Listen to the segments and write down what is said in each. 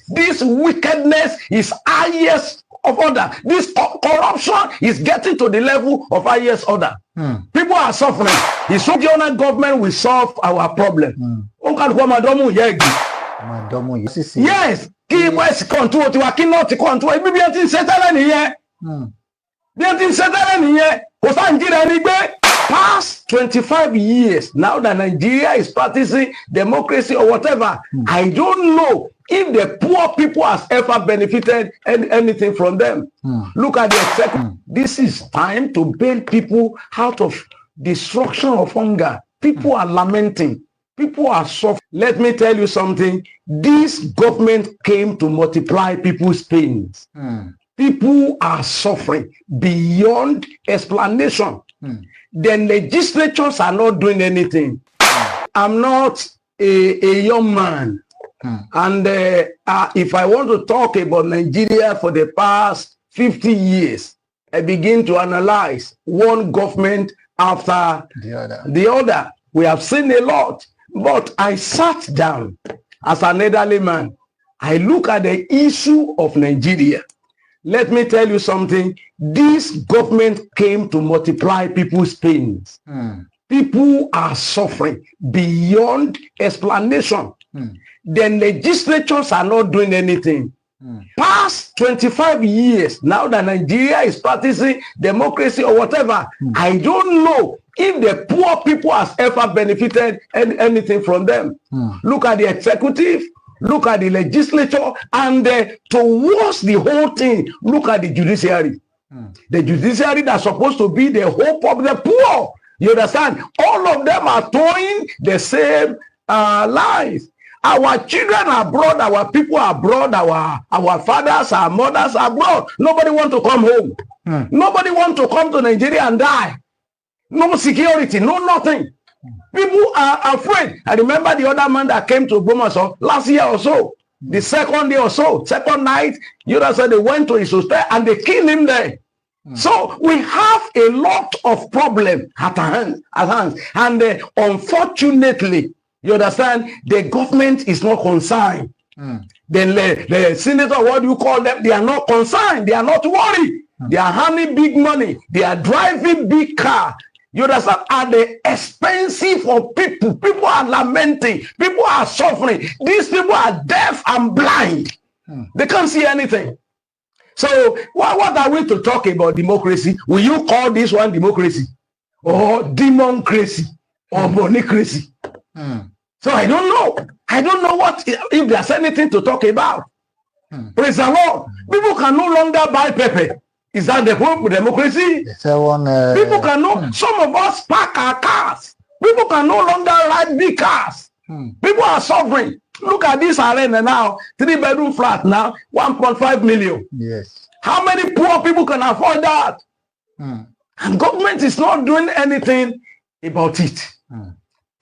This wickedness is highest of order. This corruption is getting to the level of highest order. People are suffering. The regional government will solve our problem. Yes, keep West control to a not control. Maybe I didn't settle any here. Didn't settle any here. Past 25 years now that Nigeria is practicing democracy or whatever, I don't know if the poor people has ever benefited anything from them. Look at the executive. This is time to bail people out of destruction of hunger. People are lamenting. People are suffering. Let me tell you something. This government came to multiply people's pains. People are suffering beyond explanation. The legislatures are not doing anything. I'm not a young man. And if I want to talk about Nigeria for the past 50 years, I begin to analyze one government after the other. We have seen a lot. But I sat down as an elderly man. I look at the issue of Nigeria. Let me tell you something. This government came to multiply people's pains. People are suffering beyond explanation. The legislatures are not doing anything. Past 25 years, now that Nigeria is practicing democracy or whatever, I don't know if the poor people has ever benefited anything from them. Look at the executive, look at the legislature, and towards the whole thing, look at the judiciary. The judiciary that's supposed to be the hope of the poor. You understand? All of them are towing the same lies. Our children are abroad, our people are abroad, our fathers, our mothers are abroad. Nobody want to come home. Nobody want to come to Nigeria and die. No security, no nothing. People are afraid. I remember the other man that came to Bomaso last year or so. The second day or so, second night, you know, so they went to his hotel and they killed him there. So we have a lot of problems at hand. And unfortunately, you understand, the government is not concerned. Then the senator, what do you call them? They are not concerned. They are not worried. They are earning big money. They are driving big car. You understand? At the expense of people. People are lamenting. People are suffering. These people are deaf and blind. They can't see anything. So what are we to talk about democracy? Will you call this one democracy? Or democracy? Or monocracy? So I don't know. I don't know what if there's anything to talk about. Praise the Lord. People can no longer buy pepper. Is that the democracy? People can no. Some of us park our cars. People can no longer ride big cars. People are suffering. Look at this arena now. 3-bedroom flat now. 1.5 million. Yes. How many poor people can afford that? And government is not doing anything about it.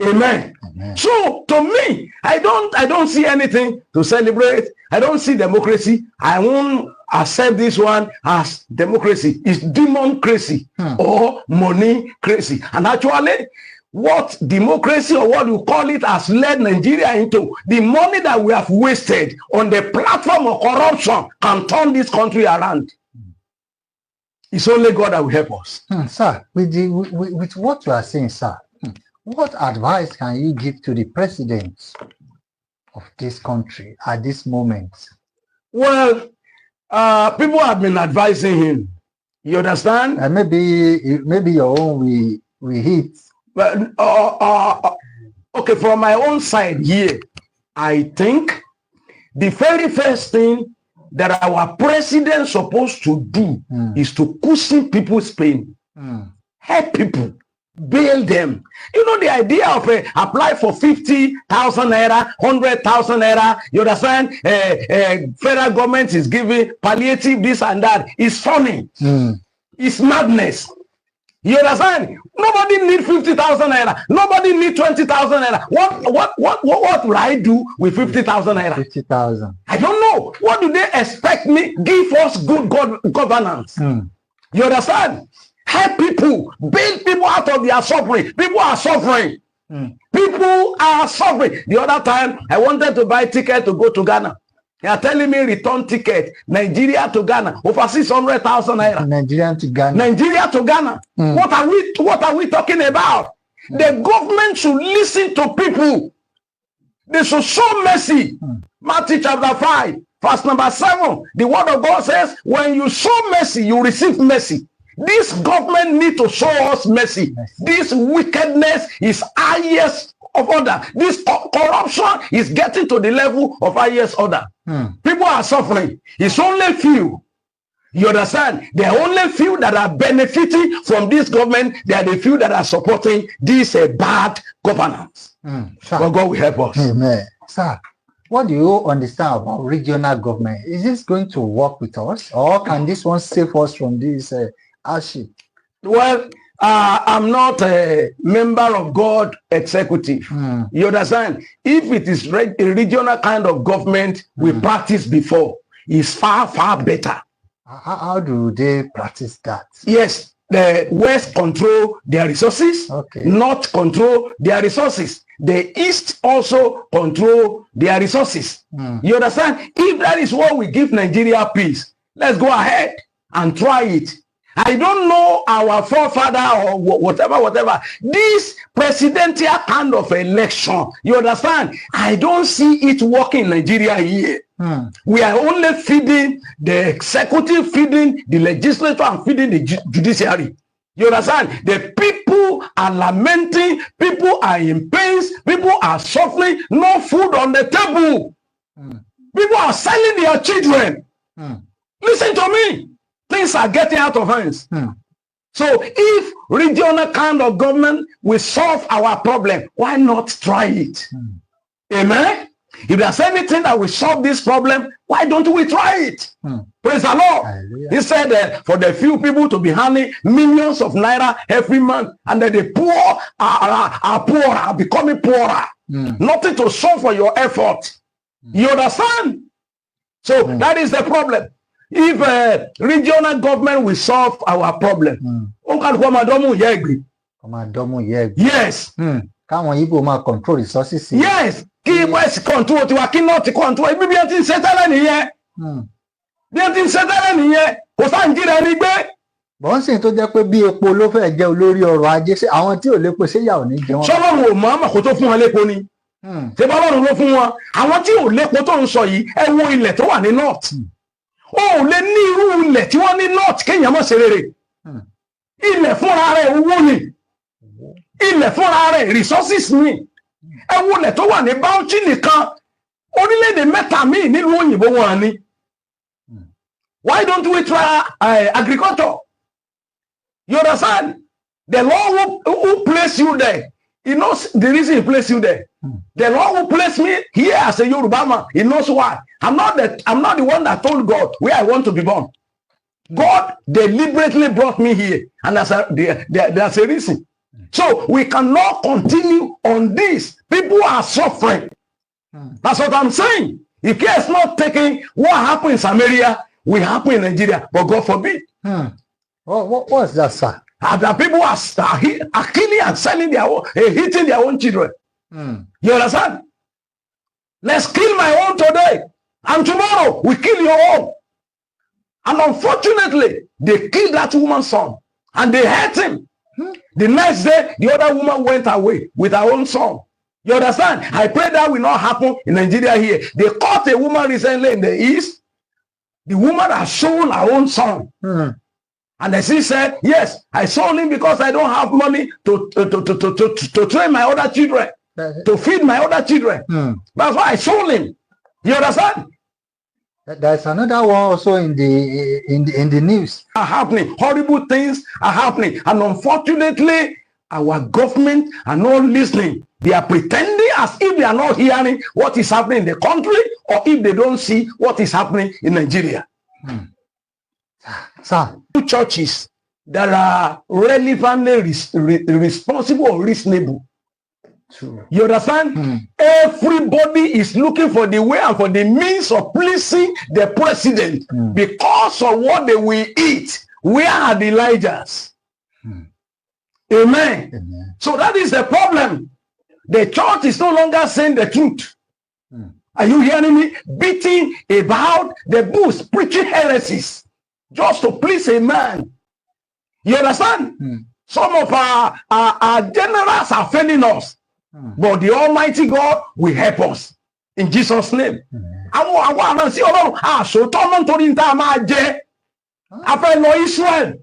Amen. So to me, I don't see anything to celebrate. I don't see democracy. I won't accept this one as democracy. It's democracy or money-cracy. And actually, what democracy or what you call it has led Nigeria into, the money that we have wasted on the platform of corruption can turn this country around. It's only God that will help us. Sir, with what you are saying, sir, what advice can you give to the president of this country at this moment? Well, people have been advising him. You understand? Maybe your own we hit. But okay, from my own side here, I think the very first thing that our president is supposed to do is to cushion people's pain, help people, bail them. You know, the idea of apply for 50,000 naira, 100,000 naira, you understand? Federal government is giving palliative this and that. It's funny. It's madness. You understand? Nobody need 50,000 naira. Nobody need 20,000 naira. What will I do with 50,000 naira? 50,000. I don't know. What do they expect me? Give us good governance. You understand? Help people, bail people out of their suffering. People are suffering. People are suffering. The other time, I wanted to buy a ticket to go to Ghana. They are telling me return ticket, Nigeria to Ghana, over 600,000 naira. Nigeria to Ghana. Nigeria to Ghana. What are we talking about? The government should listen to people. They should show mercy. Matthew chapter 5, verse number 7. The word of God says, when you show mercy, you receive mercy. This government need to show us mercy. This wickedness is highest of order. This corruption is getting to the level of highest order. People are suffering. It's only few. You understand? There are only few that are benefiting from this government. There are the few that are supporting this bad governance. But God will help us. Amen. Sir, what do you understand about regional government? Is this going to work with us, or can this one save us from this hardship? Well, I'm not a member of God executive. You understand? If it is a regional kind of government we practiced before, it's far, far better. How do they practice that? Yes, the West control their resources, North control their resources. The East also control their resources. You understand? If that is what we give Nigeria peace, let's go ahead and try it. I don't know our forefather or whatever. This presidential kind of election, you understand? I don't see it working in Nigeria here. We are only feeding the executive, feeding the legislature, and feeding the judiciary. You understand? The people are lamenting, people are in pains, people are suffering, no food on the table. People are selling their children. Listen to me. Things are getting out of hands. So if regional kind of government will solve our problem, why not try it? Amen? If there's anything that will solve this problem, why don't we try it? Praise the Lord. Hallelujah. He said for the few people to be handing millions of naira every month, and then the poor are poorer, are becoming poorer. Nothing to show for your effort. You understand? So that is the problem. If regional government will solve our problem, yes. Káwọn Igbo máa control resources. Yes. Kí West control tiwa, kí North control. Ibi bí ẹ ti ń ṣe tẹ́lẹ̀ nìyẹn. Bí ẹ ti ń ṣe tẹ́lẹ̀ nìyẹn. Kò sáà ń jíra ẹni gbé. Bọ́n sì tó jẹ́ pé bí epo ló fẹ́ jẹ́ olórí ọrọ̀ ajé, ṣé àwọn tí ò lépo ṣé yà ò ní jẹ wọn. Ṣọ́lọ́run ò mọ̀ kó tó fún wọn lépo ni. Ṣé bọ́lọ́run ló fún wọn? Àwọn tí ò lépo tó ń sọ yìí, ẹ wo ilẹ̀ tó wà ní North. O ò lè ní irú ilẹ̀ tí wọ́n ní North kéèyàn mọ̀ ṣe rere. Ilẹ̀ fúnra rẹ̀ owó ni. Ilẹ̀ fúnra rẹ̀ resources ni. Ẹ wo ilẹ̀ tó wà ní Bauchi nìkan, orílẹ̀-èdè mẹ́ta míì nílùú òyìnbó wọn ni. Why don't we try agriculture? You understand? The Lord who placed you there, He knows the reason He placed you there. The Lord who placed me here as a Yoruba man, He knows why. I'm not the one that told God where I want to be born. God deliberately brought me here, and there's a reason. So we cannot continue on this. People are suffering. That's what I'm saying. If care is not taken, what happened in Samaria will happen in Nigeria, but God forbid. What's that, sir? The people are killing and selling their own, hitting their own children. You understand? Let's kill my own today, and tomorrow we kill your own. And unfortunately, they killed that woman's son, and they hurt him. The next day, the other woman went away with her own son. You understand? I pray that will not happen in Nigeria here. They caught a woman recently in the East. The woman has sold her own son. And the she said, yes, I sold him because I don't have money to train my other children, to feed my other children. That's why I sold him. You understand? There's another one also in the news. Are happening. Horrible things are happening. And unfortunately, our government are not listening. They are pretending as if they are not hearing what is happening in the country, or if they don't see what is happening in Nigeria. Sir, two churches that are relevantly responsible or reasonable. True. You understand? Everybody is looking for the way and for the means of pleasing the president because of what they will eat. Where are the Elijahs? Amen. So that is the problem. The church is no longer saying the truth. Are you hearing me? Beating about the bush, preaching heresies, just to please a man. You understand? Some of our generals are failing us, but the Almighty God will help us in Jesus' name. Àwọn àránsí Ọlọ́run àṣòótọ́ náà nítorí ní tá a máa jẹ. A fẹ́ lọ Israel,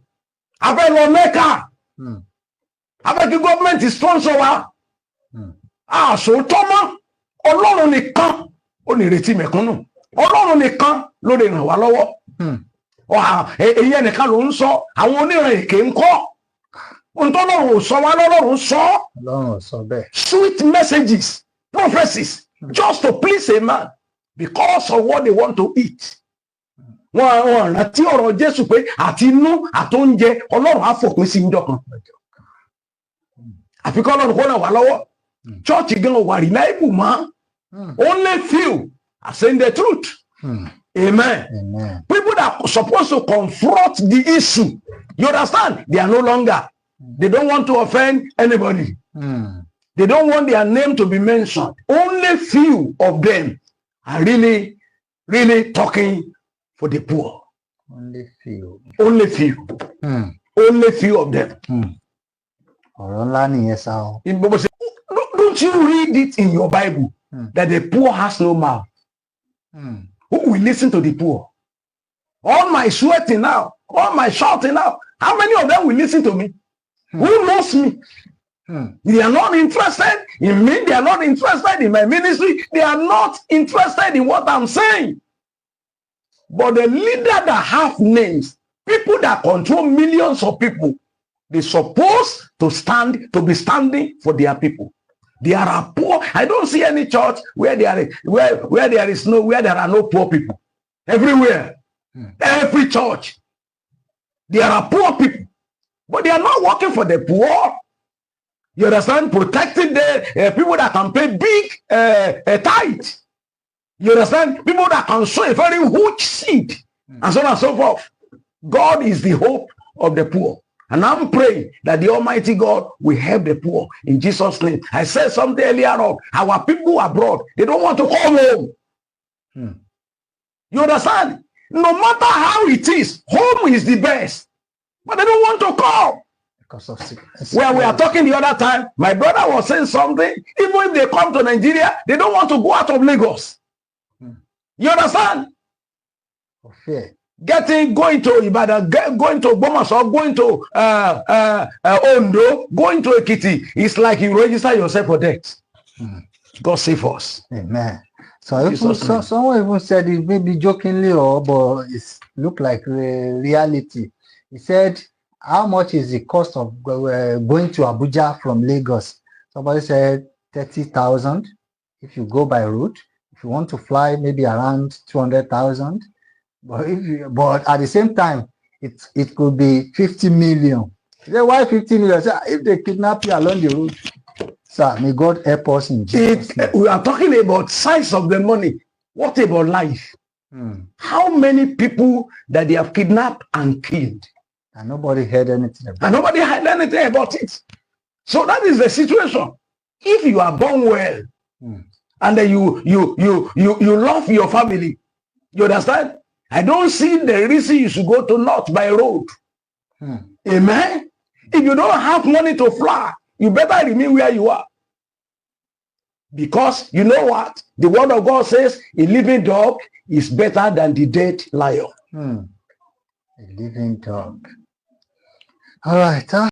a fẹ́ lọ Mecca, a fẹ́ kí gọ́ọ̀mẹ̀ntì sponsor wa. Àṣòótọ́ mọ́ Ọlọ́run nìkan ó ní ìrètí mẹ̀kúnnù. Ọlọ́run nìkan ló lè ràn wá lọ́wọ́. Èyí ẹnìkan ló ń sọ, àwọn oníran èké ń kọ́. Ohun tó Ọlọ́run ò sọ wá lọ́lọ́run sọ. Ọlọ́run ò sọ bẹ́ẹ̀. Sweet messages, prophecies, just to please a man because of what they want to eat. Wọ́n rántí ọ̀rọ̀ Jésù pé àti inú àtóúnjẹ Ọlọ́run á fòpin sí ìjọ kan. Àfikún Ọlọ́run kó ràn wá lọ́wọ́. Church gan wà reliable mọ́. Only few are saying the truth. Amen. People that are supposed to confront the issue, you understand? They are no longer. They don't want to offend anybody. They don't want their name to be mentioned. Only few of them are really talking for the poor. Only few. Only few. Only few of them. Don't you read it in your Bible that the poor has no mouth? Who will listen to the poor? All my sweating now, all my shouting now, how many of them will listen to me? Who knows me? They are not interested in me. They are not interested in my ministry. They are not interested in what I'm saying. But the leader that have names, people that control millions of people, they're supposed to be standing for their people. There are poor. I don't see any church where there are no poor people. Everywhere, every church, there are poor people, but they are not working for the poor. You understand? Protecting the people that can pay big tithe. You understand? People that can sow a very huge seed, and so on and so forth. God is the hope of the poor. And I'm praying that the Almighty God will help the poor in Jesus' name. I said something earlier on. Our people abroad, they don't want to come home. You understand? No matter how it is, home is the best. But they don't want to come. Because of sickness. Well, we are talking the other time. My brother was saying something. Even if they come to Nigeria, they don't want to go out of Lagos. You understand? For fear. Going to Ibadan, going to Bomaso, going to Ondo, going to Ekiti, it's like you register yourself for death. God save us. Amen. So someone even said it maybe jokingly but it looked like reality. He said, how much is the cost of going to Abuja from Lagos? Somebody said 30,000 if you go by route. If you want to fly, maybe around 200,000. But at the same time, it could be 50 million. Why 50 million? If they kidnap you along the route, sir, may God help us in Jesus' name. We are talking about size of the money. What about life? How many people that they have kidnapped and killed? And nobody heard anything about it. So that is the situation. If you are born well, and then you love your family, you understand? I don't see the reason you should go to north by road. Amen. If you don't have money to fly, you better remain where you are. Because you know what? The word of God says a living dog is better than the dead lion. A living dog. All right.